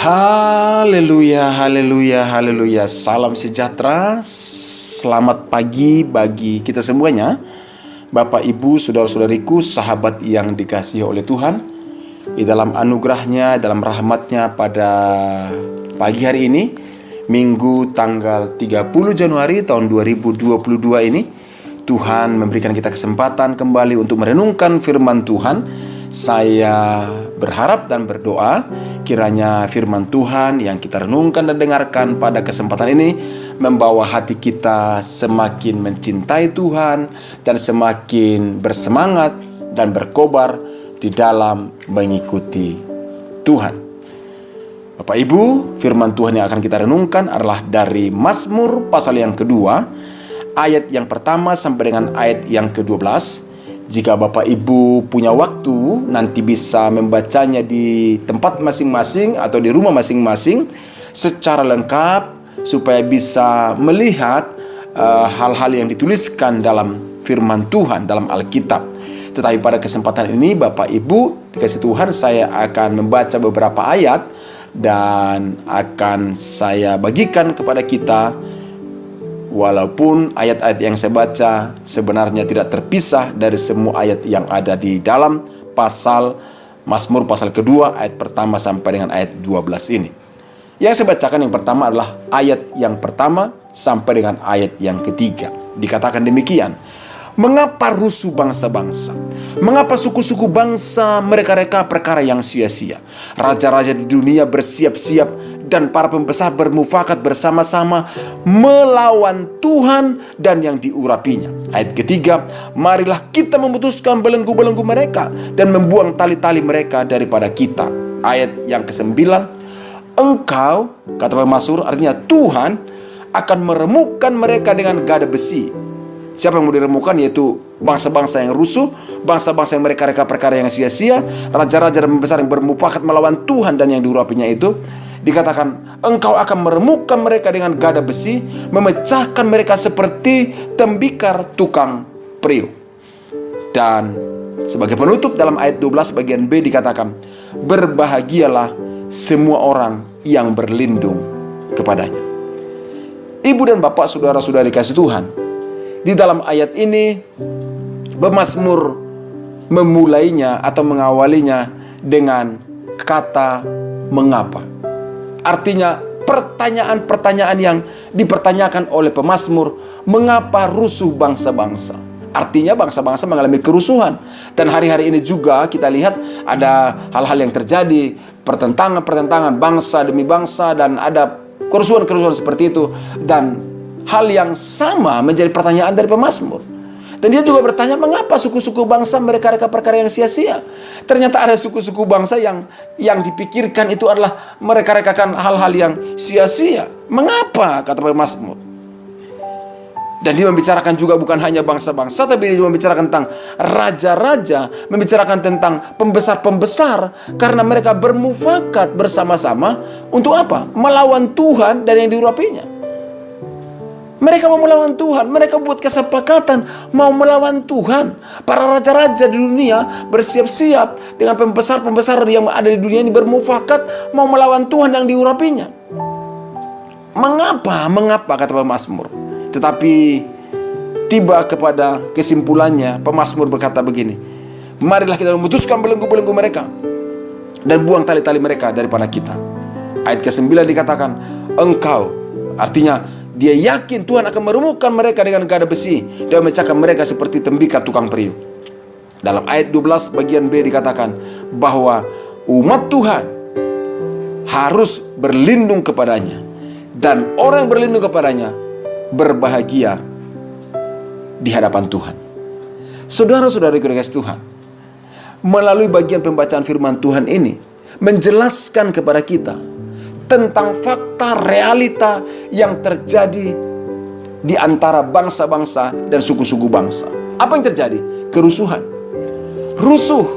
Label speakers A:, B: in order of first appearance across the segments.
A: Haleluya, haleluya, haleluya. Salam sejahtera, selamat pagi bagi kita semuanya. Bapak, Ibu, saudara-saudariku, sahabat yang dikasihi oleh Tuhan. Di dalam anugerahnya, dalam rahmatnya pada pagi hari ini, Minggu tanggal 30 Januari tahun 2022 ini, Tuhan memberikan kita kesempatan kembali untuk merenungkan firman Tuhan. Saya berharap dan berdoa kiranya firman Tuhan yang kita renungkan dan dengarkan pada kesempatan ini membawa hati kita semakin mencintai Tuhan dan semakin bersemangat dan berkobar di dalam mengikuti Tuhan. Bapak Ibu, firman Tuhan yang akan kita renungkan adalah dari Mazmur pasal yang kedua, ayat yang pertama sampai dengan ayat yang ke-12. Jika Bapak Ibu punya waktu, nanti bisa membacanya di tempat masing-masing atau di rumah masing-masing secara lengkap supaya bisa melihat hal-hal yang dituliskan dalam firman Tuhan dalam Alkitab. Tetapi pada kesempatan ini Bapak Ibu dikasih Tuhan, saya akan membaca beberapa ayat dan akan saya bagikan kepada kita. Walaupun ayat-ayat yang saya baca sebenarnya tidak terpisah dari semua ayat yang ada di dalam pasal Mazmur pasal kedua ayat pertama sampai dengan ayat 12 ini. Yang saya bacakan yang pertama adalah ayat yang pertama sampai dengan ayat yang ketiga. Dikatakan demikian: mengapa rusuh bangsa-bangsa? Mengapa suku-suku bangsa mereka-reka perkara yang sia-sia? Raja-raja di dunia bersiap-siap dan para pembesar bermufakat bersama-sama melawan Tuhan dan yang diurapinya. Ayat ketiga, marilah kita memutuskan belenggu-belenggu mereka dan membuang tali-tali mereka daripada kita. Ayat yang ke-9, engkau, kata pemazmur, artinya Tuhan akan meremukkan mereka dengan gada besi. Siapa yang mau diremukkan? Yaitu bangsa-bangsa yang rusuh, bangsa-bangsa yang mereka-reka perkara yang sia-sia, raja-raja dan pembesar yang bermufakat melawan Tuhan dan yang diurapinya itu. Dikatakan, engkau akan meremukkan mereka dengan gada besi, memecahkan mereka seperti tembikar tukang periuk. Dan sebagai penutup dalam ayat 12 bagian B dikatakan, berbahagialah semua orang yang berlindung kepadanya. Ibu dan bapak, saudara-saudari kasih Tuhan, di dalam ayat ini pemazmur memulainya atau mengawalinya dengan kata mengapa. Artinya pertanyaan-pertanyaan yang dipertanyakan oleh pemazmur, mengapa rusuh bangsa-bangsa? Artinya bangsa-bangsa mengalami kerusuhan. Dan hari-hari ini juga kita lihat ada hal-hal yang terjadi, pertentangan-pertentangan bangsa demi bangsa, dan ada kerusuhan-kerusuhan seperti itu. Dan hal yang sama menjadi pertanyaan dari pemazmur. Dan dia juga bertanya, mengapa suku-suku bangsa mereka-reka perkara yang sia-sia? Ternyata ada suku-suku bangsa yang dipikirkan itu adalah mereka-rekakan hal-hal yang sia-sia. Mengapa? Kata pemazmur. Dan dia membicarakan juga bukan hanya bangsa-bangsa, tapi dia juga membicarakan tentang raja-raja, membicarakan tentang pembesar-pembesar, karena mereka bermufakat bersama-sama untuk apa? Melawan Tuhan dan yang diurapinya. Mereka mau melawan Tuhan, mereka buat kesepakatan mau melawan Tuhan. Para raja-raja di dunia bersiap-siap dengan pembesar-pembesar yang ada di dunia ini bermufakat mau melawan Tuhan yang diurapinya. Mengapa kata pemazmur? Tetapi tiba kepada kesimpulannya, pemazmur berkata begini, marilah kita memutuskan belenggu-belenggu mereka dan buang tali-tali mereka daripada kita. Ayat ke-9 dikatakan, engkau, artinya dia yakin Tuhan akan meremukkan mereka dengan gada besi dan memecahkan mereka seperti tembikar tukang periuk. Dalam ayat 12 bagian B dikatakan bahwa umat Tuhan harus berlindung kepadanya, dan orang yang berlindung kepadanya berbahagia di hadapan Tuhan. Saudara-saudari kekasih Tuhan, melalui bagian pembacaan firman Tuhan ini menjelaskan kepada kita tentang fakta realita yang terjadi di antara bangsa-bangsa dan suku-suku bangsa. Apa yang terjadi? Kerusuhan, rusuh.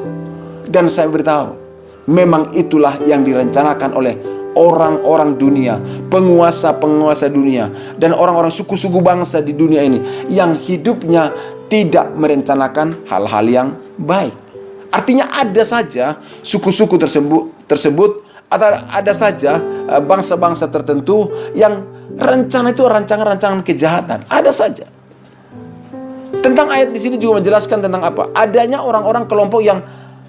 A: Dan saya beritahu, memang itulah yang direncanakan oleh orang-orang dunia, penguasa-penguasa dunia, dan orang-orang suku-suku bangsa di dunia ini yang hidupnya tidak merencanakan hal-hal yang baik. Artinya ada saja suku-suku tersebut Atau ada saja bangsa-bangsa tertentu yang rencana itu rancangan-rancangan kejahatan. Ada saja. Tentang ayat di sini juga menjelaskan tentang apa? Adanya orang-orang kelompok yang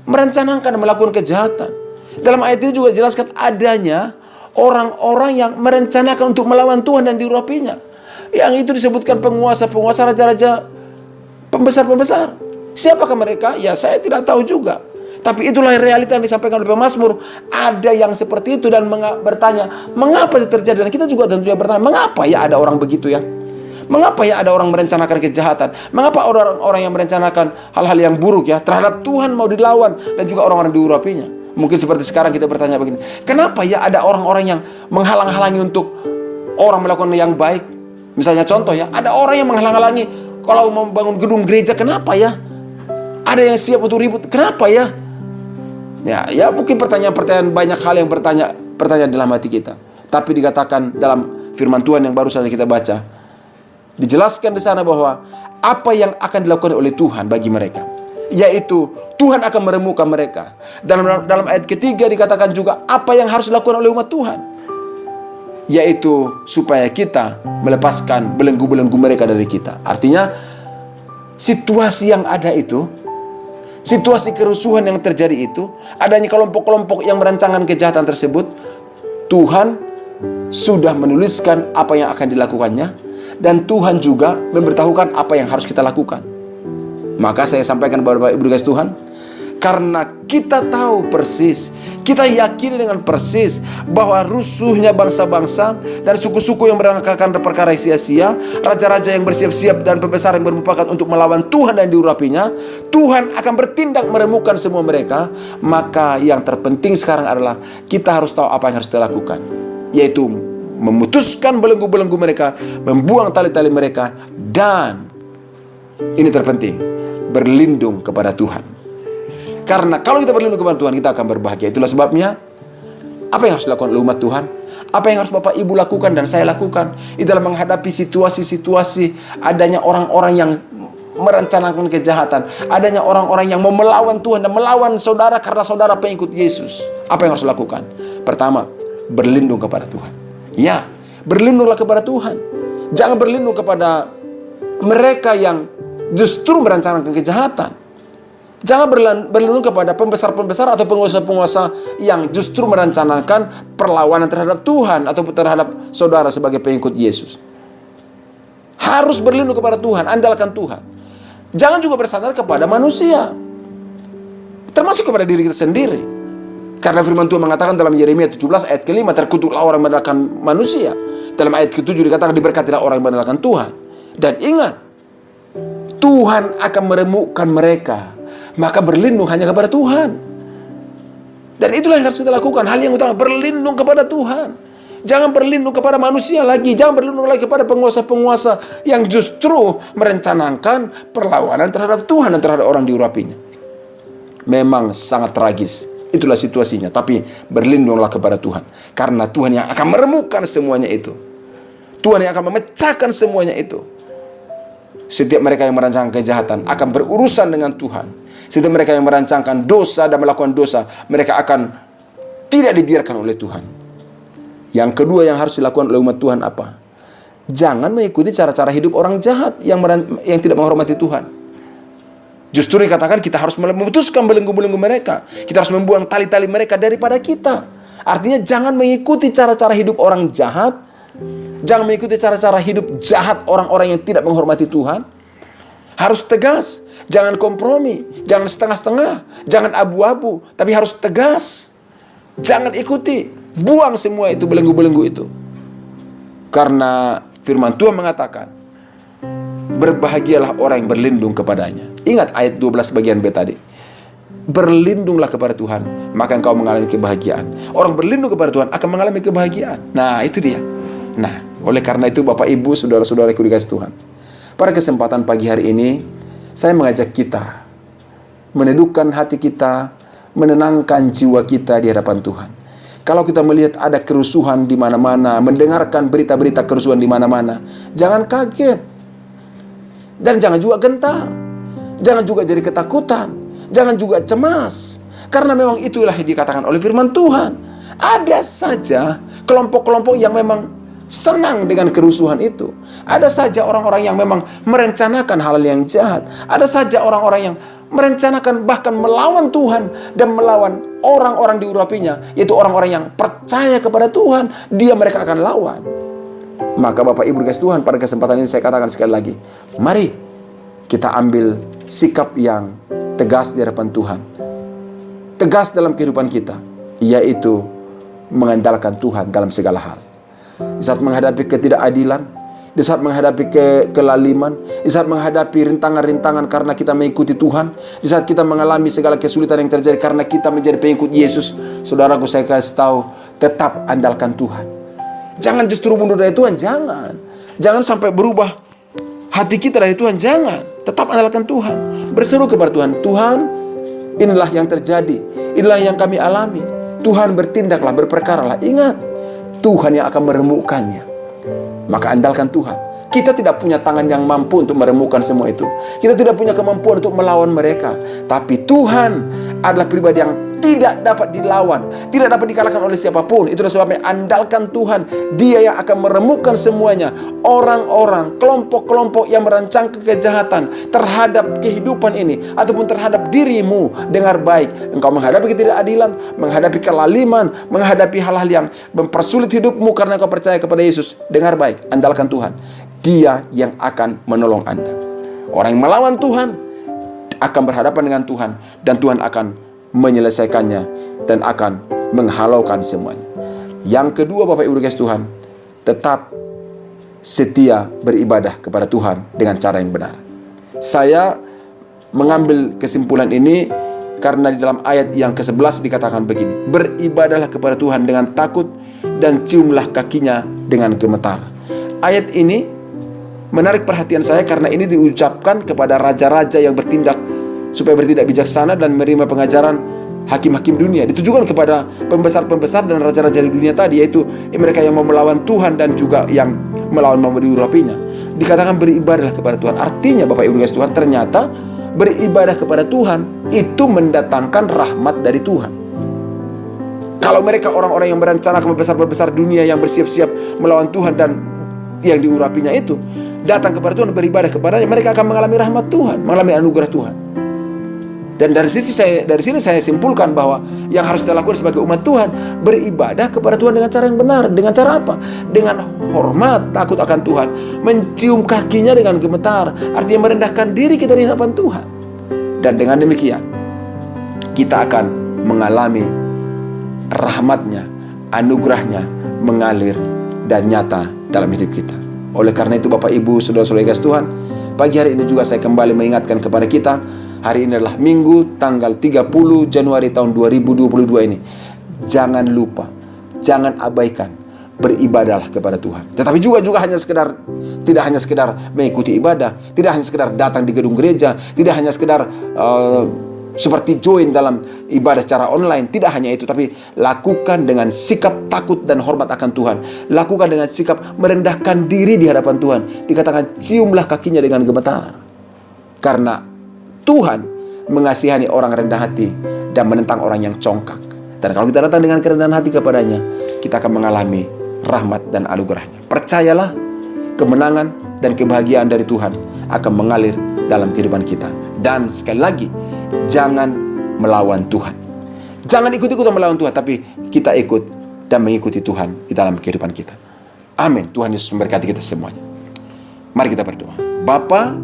A: merencanakan melakukan kejahatan. Dalam ayat ini juga dijelaskan adanya orang-orang yang merencanakan untuk melawan Tuhan dan diurapinya. Yang itu disebutkan penguasa-penguasa, raja-raja, pembesar-pembesar. Siapakah mereka? Ya saya tidak tahu juga. Tapi itulah realita yang disampaikan oleh pemazmur. Ada yang seperti itu dan bertanya, mengapa itu terjadi? Dan kita juga tentunya bertanya, mengapa ya ada orang begitu ya? Mengapa ya ada orang merencanakan kejahatan? Mengapa orang-orang yang merencanakan hal-hal yang buruk ya terhadap Tuhan mau dilawan dan juga orang-orang diurapinya? Mungkin seperti sekarang kita bertanya begini, kenapa ya ada orang-orang yang menghalang-halangi untuk orang melakukan yang baik? Misalnya contoh ya, ada orang yang menghalang-halangi kalau mau membangun gedung gereja, kenapa ya? Ada yang siap untuk ribut, kenapa ya? Ya mungkin pertanyaan-pertanyaan, banyak hal yang pertanyaan dalam hati kita. Tapi dikatakan dalam firman Tuhan yang baru saja kita baca, dijelaskan di sana bahwa apa yang akan dilakukan oleh Tuhan bagi mereka, yaitu Tuhan akan meremukkan mereka. Dalam ayat ketiga dikatakan juga apa yang harus dilakukan oleh umat Tuhan, yaitu supaya kita melepaskan belenggu-belenggu mereka dari kita. Artinya situasi yang ada itu, situasi kerusuhan yang terjadi itu, adanya kelompok-kelompok yang merancangkan kejahatan tersebut, Tuhan sudah menuliskan apa yang akan dilakukannya, dan Tuhan juga memberitahukan apa yang harus kita lakukan. Maka saya sampaikan kepada Bapak Ibu dikasih Tuhan, karena kita tahu persis, kita yakini dengan persis bahwa rusuhnya bangsa-bangsa dan suku-suku yang merangkakan perkara sia-sia, raja-raja yang bersiap-siap dan pembesar yang bermufakat untuk melawan Tuhan dan diurapinya, Tuhan akan bertindak meremukkan semua mereka. Maka yang terpenting sekarang adalah kita harus tahu apa yang harus kita lakukan, yaitu memutuskan belenggu-belenggu mereka, membuang tali-tali mereka, dan ini terpenting, berlindung kepada Tuhan. Karena kalau kita berlindung kepada Tuhan, kita akan berbahagia. Itulah sebabnya, apa yang harus dilakukan oleh umat Tuhan, apa yang harus Bapak Ibu lakukan dan saya lakukan, itu dalam menghadapi situasi-situasi adanya orang-orang yang merencanakan kejahatan, adanya orang-orang yang mau melawan Tuhan dan melawan saudara karena saudara pengikut Yesus. Apa yang harus dilakukan? Pertama, berlindung kepada Tuhan. Ya, berlindunglah kepada Tuhan. Jangan berlindung kepada mereka yang justru merencanakan kejahatan. Jangan berlindung kepada pembesar-pembesar atau penguasa-penguasa yang justru merencanakan perlawanan terhadap Tuhan atau terhadap saudara sebagai pengikut Yesus. Harus berlindung kepada Tuhan, andalkan Tuhan. Jangan juga bersandar kepada manusia, termasuk kepada diri kita sendiri. Karena firman Tuhan mengatakan dalam Yeremia 17 ayat ke-5, terkutuklah orang yang mengandalkan manusia. Dalam ayat ke-7 dikatakan diberkatilah orang yang mengandalkan Tuhan. Dan ingat, Tuhan akan meremukkan mereka. Maka berlindung hanya kepada Tuhan. Dan itulah yang harus kita lakukan. Hal yang utama, berlindung kepada Tuhan. Jangan berlindung kepada manusia lagi. Jangan berlindung lagi kepada penguasa-penguasa yang justru merencanakan perlawanan terhadap Tuhan dan terhadap orang diurapinya. Memang sangat tragis. Itulah situasinya. Tapi berlindunglah kepada Tuhan. Karena Tuhan yang akan meremukkan semuanya itu. Tuhan yang akan memecahkan semuanya itu. Setiap mereka yang merancangkan kejahatan akan berurusan dengan Tuhan. Setiap mereka yang merancangkan dosa dan melakukan dosa, mereka akan tidak dibiarkan oleh Tuhan. Yang kedua yang harus dilakukan oleh umat Tuhan apa? Jangan mengikuti cara-cara hidup orang jahat yang tidak menghormati Tuhan. Justru dikatakan kita harus memutuskan belenggu-belenggu mereka. Kita harus membuang tali-tali mereka daripada kita. Artinya jangan mengikuti cara-cara hidup orang jahat. Jangan mengikuti cara-cara hidup jahat orang-orang yang tidak menghormati Tuhan. Harus tegas, jangan kompromi, jangan setengah-setengah, jangan abu-abu, tapi harus tegas. Jangan ikuti, buang semua itu belenggu-belenggu itu. Karena firman Tuhan mengatakan, berbahagialah orang yang berlindung kepadanya. Ingat ayat 12 bagian B tadi. Berlindunglah kepada Tuhan, maka engkau mengalami kebahagiaan. Orang berlindung kepada Tuhan akan mengalami kebahagiaan. Nah, itu dia. Nah, oleh karena itu Bapak Ibu, saudara-saudaraku dikasih Tuhan, pada kesempatan pagi hari ini saya mengajak kita menundukkan hati kita, menenangkan jiwa kita di hadapan Tuhan. Kalau kita melihat ada kerusuhan di mana-mana, mendengarkan berita-berita kerusuhan di mana-mana, jangan kaget dan jangan juga gentar. Jangan juga jadi ketakutan, jangan juga cemas. Karena memang itulah yang dikatakan oleh firman Tuhan. Ada saja kelompok-kelompok yang memang senang dengan kerusuhan itu. Ada saja orang-orang yang memang merencanakan hal yang jahat. Ada saja orang-orang yang merencanakan bahkan melawan Tuhan dan melawan orang-orang diurapinya, yaitu orang-orang yang percaya kepada Tuhan. Mereka akan lawan. Maka Bapak Ibu dikasih Tuhan, pada kesempatan ini saya katakan sekali lagi, mari kita ambil sikap yang tegas di hadapan Tuhan. Tegas dalam kehidupan kita, yaitu mengandalkan Tuhan dalam segala hal. Di saat menghadapi ketidakadilan, di saat menghadapi kelaliman, di saat menghadapi rintangan-rintangan karena kita mengikuti Tuhan, di saat kita mengalami segala kesulitan yang terjadi karena kita menjadi pengikut Yesus, saudaraku, saya kasih tahu, tetap andalkan Tuhan. Jangan justru mundur dari Tuhan, jangan sampai berubah hati kita dari Tuhan, jangan. Tetap andalkan Tuhan, berseru kepada Tuhan, Tuhan, inilah yang terjadi, inilah yang kami alami. Tuhan bertindaklah, berperkaralah. Ingat, Tuhan yang akan meremukkannya. Maka andalkan Tuhan. Kita tidak punya tangan yang mampu untuk meremukkan semua itu. Kita tidak punya kemampuan untuk melawan mereka. Tapi Tuhan adalah pribadi yang tidak dapat dilawan, tidak dapat dikalahkan oleh siapapun. Itulah sebabnya andalkan Tuhan. Dia yang akan meremukkan semuanya. Orang-orang, kelompok-kelompok yang merancang kejahatan terhadap kehidupan ini ataupun terhadap dirimu. Dengar baik, engkau menghadapi ketidakadilan, menghadapi kelaliman, menghadapi hal-hal yang mempersulit hidupmu karena engkau percaya kepada Yesus. Dengar baik, andalkan Tuhan. Dia yang akan menolong Anda. Orang yang melawan Tuhan akan berhadapan dengan Tuhan, dan Tuhan akan menyelesaikannya dan akan menghalaukan semuanya. Yang kedua, Bapak Ibu dikasih Tuhan, tetap setia beribadah kepada Tuhan dengan cara yang benar. Saya mengambil kesimpulan ini karena di dalam ayat yang ke-11 dikatakan begini, beribadahlah kepada Tuhan dengan takut dan ciumlah kakinya dengan gemetar. Ayat ini menarik perhatian saya karena ini diucapkan kepada raja-raja yang bertindak supaya bertindak bijaksana dan menerima pengajaran hakim-hakim dunia. Ditujukan kepada pembesar-pembesar dan raja-raja di dunia tadi, yaitu mereka yang mau melawan Tuhan dan juga yang melawan mau diurapinya. Dikatakan beribadahlah kepada Tuhan. Artinya Bapak Ibu guys, Tuhan, ternyata beribadah kepada Tuhan itu mendatangkan rahmat dari Tuhan. Kalau mereka orang-orang yang merencanakan pembesar-pembesar dunia yang bersiap-siap melawan Tuhan dan yang diurapinya itu datang kepada Tuhan, beribadah kepadanya, mereka akan mengalami rahmat Tuhan, mengalami anugerah Tuhan. Dan dari sini saya simpulkan bahwa yang harus kita lakukan sebagai umat Tuhan, beribadah kepada Tuhan dengan cara yang benar. Dengan cara apa? Dengan hormat, takut akan Tuhan, mencium kakinya dengan gemetar, artinya merendahkan diri kita di hadapan Tuhan. Dan dengan demikian kita akan mengalami rahmatnya, anugerahnya mengalir dan nyata dalam hidup kita. Oleh karena itu Bapak Ibu, saudara-saudara kasih Tuhan, pagi hari ini juga saya kembali mengingatkan kepada kita, hari ini adalah Minggu tanggal 30 Januari tahun 2022 ini. Jangan lupa, jangan abaikan, beribadahlah kepada Tuhan. Tetapi juga tidak hanya sekedar mengikuti ibadah, tidak hanya sekedar datang di gedung gereja, tidak hanya sekedar seperti join dalam ibadah secara online. Tidak hanya itu, tapi lakukan dengan sikap takut dan hormat akan Tuhan. Lakukan dengan sikap merendahkan diri di hadapan Tuhan. Dikatakan ciumlah kakinya dengan gemetar. Karena Tuhan mengasihani orang rendah hati dan menentang orang yang congkak. Dan kalau kita datang dengan kerendahan hati kepadanya, kita akan mengalami rahmat dan anugerahnya. Percayalah, kemenangan dan kebahagiaan dari Tuhan akan mengalir dalam kehidupan kita. Dan sekali lagi, jangan melawan Tuhan. Jangan ikut-ikutan melawan Tuhan, tapi kita ikut dan mengikuti Tuhan di dalam kehidupan kita. Amin. Tuhan Yesus memberkati kita semuanya. Mari kita berdoa. Bapa,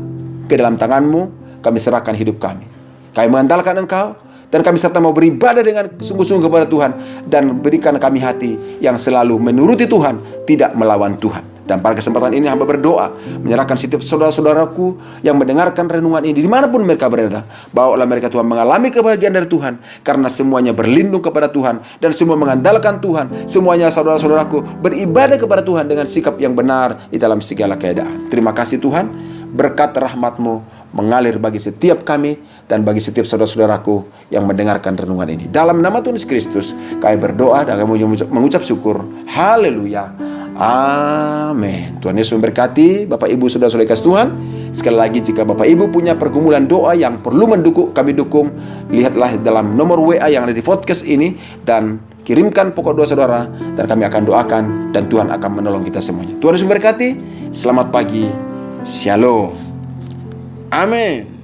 A: ke dalam tangan-Mu kami serahkan hidup kami. Kami mengandalkan Engkau, dan kami serta mau beribadah dengan sungguh-sungguh kepada Tuhan. Dan berikan kami hati yang selalu menuruti Tuhan, tidak melawan Tuhan. Dan pada kesempatan ini hamba berdoa, menyerahkan setiap saudara-saudaraku yang mendengarkan renungan ini, dimanapun mereka berada. Bawalah mereka Tuhan mengalami kebahagiaan dari Tuhan, karena semuanya berlindung kepada Tuhan, dan semua mengandalkan Tuhan. Semuanya saudara-saudaraku beribadah kepada Tuhan dengan sikap yang benar di dalam segala keadaan. Terima kasih Tuhan, berkat rahmat-Mu mengalir bagi setiap kami dan bagi setiap saudara-saudaraku yang mendengarkan renungan ini. Dalam nama Tuhan Yesus Kristus kami berdoa dan kami mengucap syukur. Haleluya. Amin. Tuhan Yesus memberkati Bapak Ibu saudara-saudara kasih Tuhan. Sekali lagi, jika Bapak Ibu punya pergumulan doa yang perlu kami dukung, lihatlah dalam nomor WA yang ada di podcast ini dan kirimkan pokok doa saudara, dan kami akan doakan dan Tuhan akan menolong kita semuanya. Tuhan Yesus memberkati. Selamat pagi. Shalom. Amin.